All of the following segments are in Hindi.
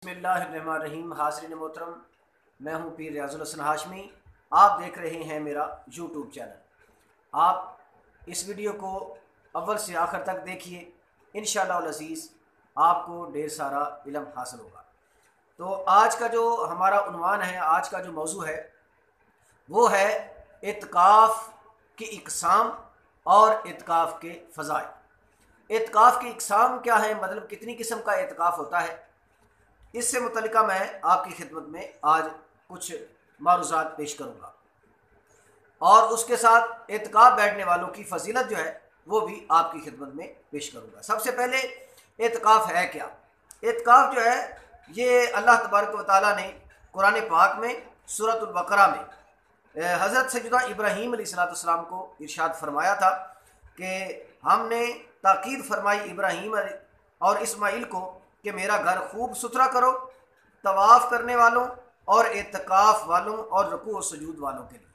बिस्मिल्लाहिर्रहमानिर्रहीम। हाज़रीन मोहतरम, मैं हूँ पीर रियाजुल हसन हाशमी। आप देख रहे हैं मेरा यूट्यूब चैनल। आप इस वीडियो को अव्वल से आखिर तक देखिए, इंशाअल्लाह अज़ीज़ आपको ढेर सारा इल्म हासिल होगा। तो आज का जो हमारा उन्वान है, आज का जो मौजू है वो है इत्काफ़ की इक़साम और इत्काफ़ के फ़ज़ाइल। इत्काफ़ की इक़साम क्या है, मतलब कितनी किस्म का इत्काफ़ होता है, इससे मुतल्लिका मैं आपकी खिदमत में आज कुछ मारूज़ात पेश करूँगा और उसके साथ इत्काफ़ बैठने वालों की फजीलत जो है वो भी आपकी खिदमत में पेश करूँगा। सबसे पहले इत्काफ़ है क्या? इत्काफ़ जो है ये अल्लाह तबारक व तआला ने कुरान पाक में सूरतुल बकरा में हज़रत सैयदना इब्राहीम अलैहिस्सलाम को इरशाद फरमाया था कि हमने ताकीद फरमाई इब्राहीम और इस्माइल को कि मेरा घर खूब सुथरा करो तवाफ़ करने वालों और इत्काफ़ वालों और रुकू और सुजूद वालों के लिए।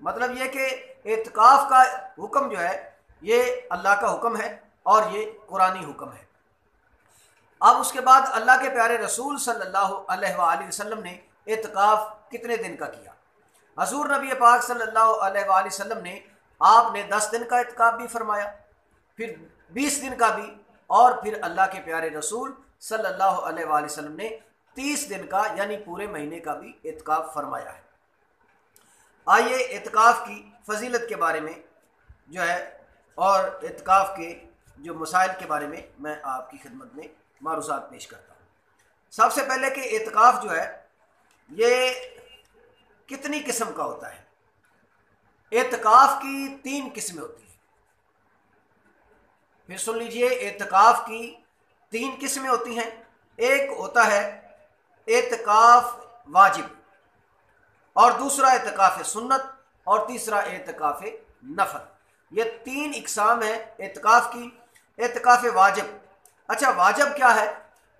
मतलब ये कि इत्काफ़ का हुक्म जो है ये अल्लाह का हुक्म है और ये कुरानी हुक्म है। अब उसके बाद अल्लाह के प्यारे रसूल सल्लल्लाहु अलैहि वसल्लम ने इत्काफ़ कितने दिन का किया? हजूर नबी पाक सल्लल्लाहु अलैहि वसल्लम ने आपने 10 दिन का इत्काफ़ भी फरमाया, फिर 20 दिन का भी, और फिर अल्लाह के प्यारे रसूल सल्लल्लाहु अलैहि वसल्लम ने 30 दिन का यानी पूरे महीने का भी इत्काफ़ फरमाया है। आइए इत्काफ़ की फजीलत के बारे में जो है और इत्काफ़ के जो मसाइल के बारे में मैं आपकी खिदमत में मारूज़ात पेश करता हूँ। सबसे पहले कि इत्काफ़ जो है ये कितनी किस्म का होता है? इत्काफ़ की 3 किस्में होती हैं। फिर सुन लीजिए, इत्काफ़ की 3 किस्में होती हैं। एक होता है इत्काफ़ वाजिब, और दूसरा इत्काफ़ सुन्नत, और तीसरा इत्काफ़ नफल। ये 3 इक़साम है इत्काफ़ की। इत्काफ़ वाजिब, अच्छा वाजिब क्या है?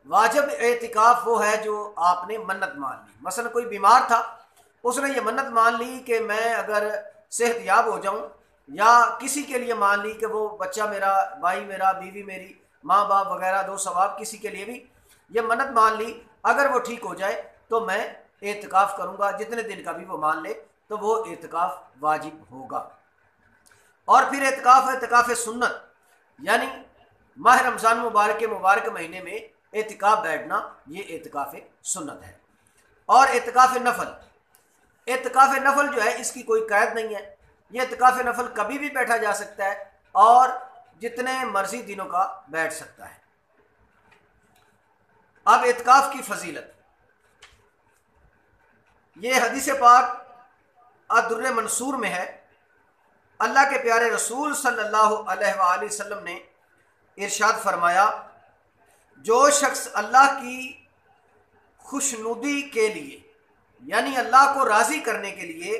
वाजिब इत्काफ़ वो है जो आपने मन्नत मान ली। मसलन कोई बीमार था, उसने ये मन्नत मान ली कि मैं अगर सेहतयाब हो जाऊं, या किसी के लिए मान ली कि वो बच्चा मेरा, भाई मेरा, बीवी मेरी, माँ बाप वगैरह, दो सवाब, किसी के लिए भी ये मन्नत मान ली, अगर वो ठीक हो जाए तो मैं एतकाफ़ करूँगा। जितने दिन का भी वो मान ले तो वो एतकाफ़ वाजिब होगा। और फिर एतकाफ़ सुन्नत, यानी माह रमज़ान मुबारक के मुबारक महीने में एतकाफ़ बैठना, ये एतकाफ़ सुन्नत है। और एतकाफ़ नफल, एतकाफ़ नफल जो है इसकी कोई कैद नहीं है। ये एतकाफ़ नफल कभी भी बैठा जा सकता है और जितने मर्जी दिनों का बैठ सकता है। अब एतकाफ़ की फजीलत, ये हदीस पाक अद-दुर्र मंसूर में है। अल्लाह के प्यारे रसूल सल्लल्लाहु अलैहि वसल्लम ने इरशाद फरमाया, जो शख्स अल्लाह की खुशनुदी के लिए यानी अल्लाह को राज़ी करने के लिए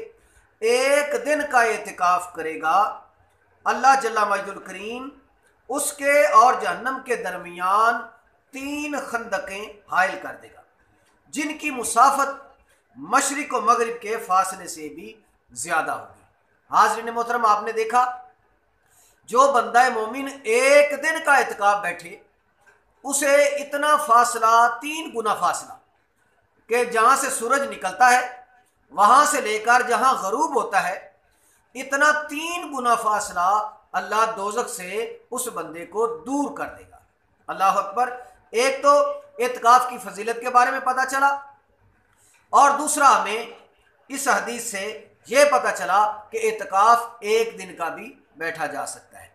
एक दिन का एतकाफ़ करेगा, अल्लाह जल्ला मजदुल करीम उसके और जहन्नम के दरमियान 3 खंदकें हायल कर देगा, जिनकी मुसाफत मशरिक व मगरिब के फासले से भी ज़्यादा होगी। हाज़रीन मोहतरम, आपने देखा जो बंदा मोमिन एक दिन का एतकाफ़ बैठे, उसे इतना फासला, 3 गुना फासला, कि जहाँ से सूरज निकलता है वहाँ से लेकर जहाँ गरूब होता है, इतना 3 गुना फासला अल्लाह दोज़ख से उस बंदे को दूर कर देगा। अल्लाह अकबर। एक तो एतकाफ़ की फजीलत के बारे में पता चला, और दूसरा हमें इस हदीस से यह पता चला कि एतकाफ़ एक दिन का भी बैठा जा सकता है,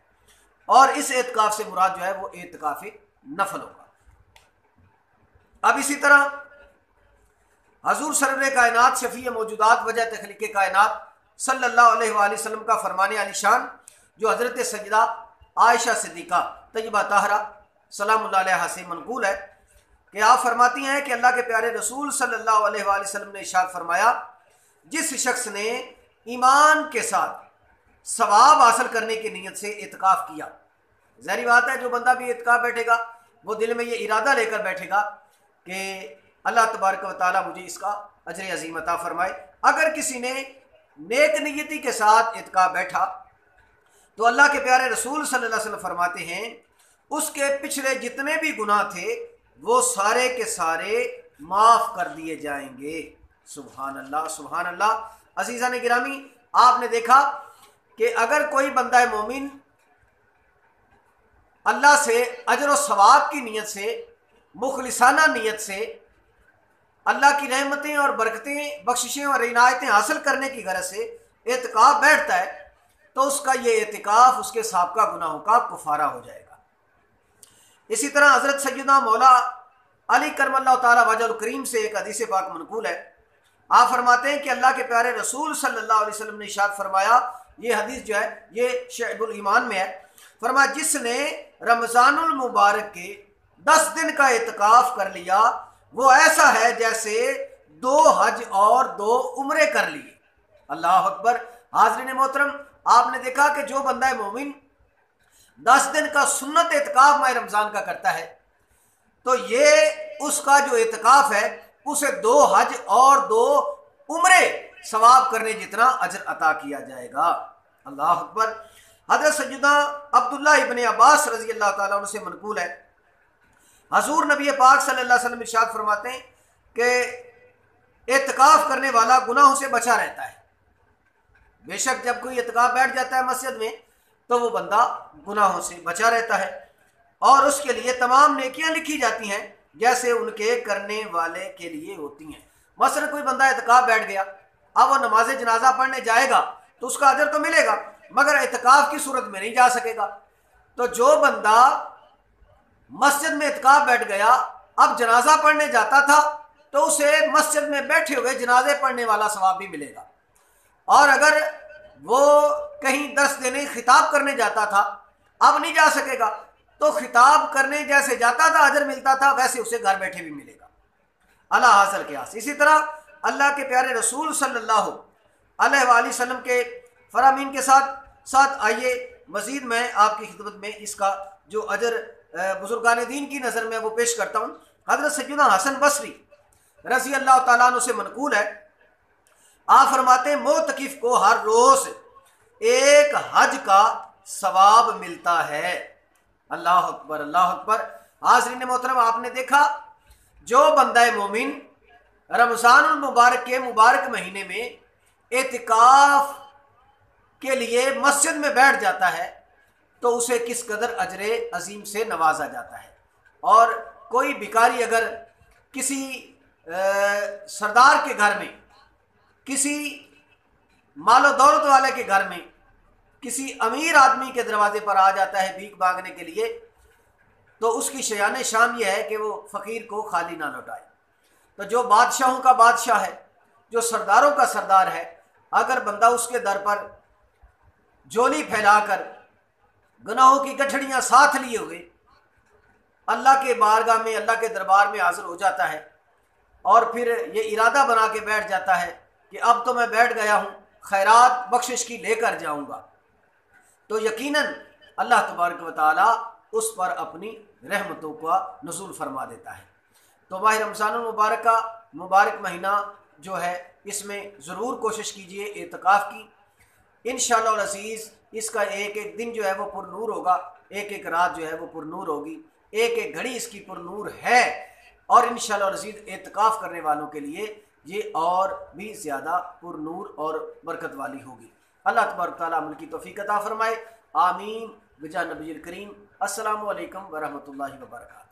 और इस एतकाफ़ से मुराद जो है वो एतकाफ़ नफल होगा। अब इसी तरह हजूर सरवर कायनात शफ़ी मौजूदात वजह तख्लीक़ कायनात सल्लल्लाहु अलैहि वसल्लम का फरमाने आलिशान, जो हज़रत सैयदा आयशा सिद्दीक़ा तय्यबा ताहरा सलामुल्लाह अलैहा से मनक़ूल है कि आप फरमाती हैं कि अल्लाह के प्यारे रसूल सल्लल्लाहु अलैहि वसल्लम ने इरशाद फरमाया, जिस शख्स ने ईमान के साथ सवाब हासिल करने की नीयत से इत्काफ़ किया, ज़ाहिर बात है जो बंदा भी इत्काफ़ बैठेगा वो दिल में ये इरादा लेकर बैठेगा कि अल्लाह तबारक व तआला मुझे इसका अजर अज़ीम अता फरमाए। अगर किसी ने नेक नियति के साथ इत्काफ़ बैठा तो अल्लाह के प्यारे रसूल सल्लल्लाहु अलैहि वसल्लम फरमाते हैं उसके पिछले जितने भी गुनाह थे वो सारे के सारे माफ़ कर दिए जाएंगे। सुभान अल्लाह, सुभान अल्लाह। अजीज़ा ने गिरामी, आपने देखा कि अगर कोई बंदा मोमिन अल्लाह से अजर व सवाब की नीयत से, मुखलिसाना नीयत से अल्लाह की रहमतें और बरकतें, बख्शिशें और इनायतें हासिल करने की गरज से एतिकाफ बैठता है, तो उसका ये एतिकाफ उसके साबका गुनाहों का कुफारा हो जाएगा। इसी तरह हज़रत सैयदना मौला अली करमल्लाहु ताला वजहुल करीम से एक हदीस पाक मनकूल है। आप फरमाते हैं कि अल्लाह के प्यारे रसूल सल्लल्लाहु अलैहि वसल्लम ने इरशाद फरमाया, ये हदीस जो है ये शुअबुल ईमान में है, फरमाया जिसने रमज़ानुल मुबारक के 10 दिन का एतिकाफ कर लिया वो ऐसा है जैसे 2 हज और 2 उम्रे कर लिए। अल्लाह अकबर। हाज़रीन मोहतरम, आपने देखा कि जो बंदा मोमिन 10 दिन का सुन्नत एतिकाफ माह रमज़ान का करता है, तो ये उसका जो एतिकाफ है उसे 2 हज और 2 उम्रे सवाब करने जितना अजर अता किया जाएगा। अल्लाह अकबर। हज़रत सैयदना अब्दुल्लाह इब्न अब्बास रज़ी अल्लाह ताला अन्हु से मनकूल है, हजूर नबी पाक सल्लल्लाहु अलैहि वसल्लम इरशाद फरमाते हैं कि एतिकाफ करने वाला गुनाहों से बचा रहता है। बेशक जब कोई एतिकाफ बैठ जाता है मस्जिद में तो वो बंदा गुनाहों से बचा रहता है और उसके लिए तमाम नेकियां लिखी जाती हैं जैसे उनके करने वाले के लिए होती हैं। मसलन कोई बंदा एतिकाफ बैठ गया, अब वो नमाज जनाजा पढ़ने जाएगा तो उसका अजर तो मिलेगा, मगर एतिकाफ की सूरत में नहीं जा सकेगा। तो जो बंदा मस्जिद में एतिकाफ बैठ गया, अब जनाजा पढ़ने जाता था, तो उसे मस्जिद में बैठे हुए जनाजे पढ़ने वाला सवाब भी मिलेगा। और अगर वो कहीं दर्स देने खिताब करने जाता था, अब नहीं जा सकेगा, तो खिताब करने जैसे जाता था अजर मिलता था, वैसे उसे घर बैठे भी मिलेगा। अला हासिल के आस। इसी तरह अल्लाह के प्यारे रसूल सल्लल्लाहु अलैहि वसल्लम के फरामीन के साथ साथ आइए मज़ीद मैं आपकी खिदमत में इसका जो अजर बुजुर्गान दीन की नज़र में वो पेश करता हूँ। हज़रत सैयदना हसन बसरी रज़ी अल्लाह ताला अन्हु से मनकूल है, आप फरमाते हैं मोतकिफ को हर रोज़ 1 हज का सवाब मिलता है। अल्लाह अकबर, अल्लाह अकबर। हाज़रीन मोहतरम, आपने देखा जो बंदा मोमिन रमज़ानुल मुबारक के मुबारक महीने में एतिकाफ के लिए मस्जिद में बैठ जाता है तो उसे किस कदर अजरे अजीम से नवाजा जाता है। और कोई भिखारी अगर किसी सरदार के घर में, किसी मालो दौलत वाले के घर में, किसी अमीर आदमी के दरवाजे पर आ जाता है भीख मांगने के लिए, तो उसकी शयान शान यह है कि वो फ़कीर को खाली ना लौटाए। तो जो बादशाहों का बादशाह है, जो सरदारों का सरदार है, अगर बंदा उसके दर पर झोली फैलाकर गुनाहों की गठड़ियाँ साथ लिए हुए अल्लाह के बारगाह में, अल्लाह के दरबार में हाजिर हो जाता है और फिर ये इरादा बना के बैठ जाता है कि अब तो मैं बैठ गया हूँ, खैरात बख्शिश की लेकर जाऊँगा, तो यकीनन अल्लाह तबारक व तआला उस पर अपनी रहमतों का नुज़ूल फरमा देता है। तो माह रमज़ानुल मुबारक का मुबारक महीना जो है, इसमें ज़रूर कोशिश कीजिए एतिकाफ़ की। इंशाअल्लाह अज़ीज़ इसका एक एक दिन जो है वो पुरनूर होगा, एक एक रात जो है वो पुरनूर होगी, एक एक घड़ी इसकी पुरनूर है। और इंशाअल्लाह अज़ीज़ एतिकाफ़ करने वालों के लिए ये और भी ज़्यादा पुरनूर और बरकत वाली होगी। अल्लाह तबारक तआला अमल की तौफ़ीक़ अता फ़रमाए। आमीन बिजा नबील करीम। अस्सलामु अलैकुम व रहमतुल्लाहि व बरकातहू।